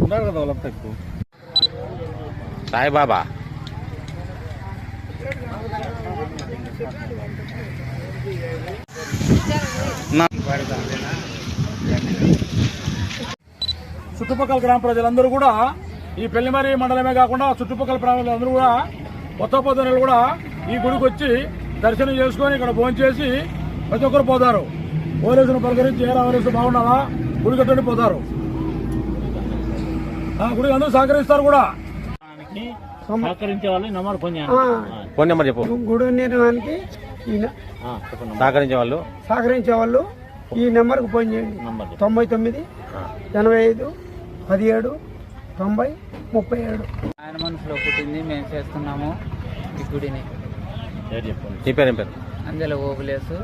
ఉంటారు కదా వాళ్ళంతా ఎక్కువ. సాయిబాబా చుట్టుపక్కల గ్రామ ప్రజలందరూ కూడా ఈ పెళ్లిమరి మండలమే కాకుండా చుట్టుపక్కల ప్రాంతాలందరూ కూడా కొత్త పొద్దునలు కూడా ఈ గుడికి వచ్చి దర్శనం చేసుకొని ఇక్కడ భోంచేసి ప్రతి ఒక్కరు పోతారు. పోలీసులు పలకరించి ఏ రావలసి బాగున్నారా గుడి కట్టండి పోతారు. గుడికి అందరూ సహకరిస్తారు కూడా. సహకరించే వాళ్ళు నెంబర్ ఫోన్ నెంబర్ చెప్పు. గుడి నిర్మాణానికి సహకరించే వాళ్ళు ఈ నెంబర్కి ఫోన్ చేయండి. 99 85 17 90 37. ఆయన మనసులో పుట్టింది, మేము చేస్తున్నాము ఈ గుడిని. నీ పేరు ఏం పేరు? అందులో ఓబులేసు.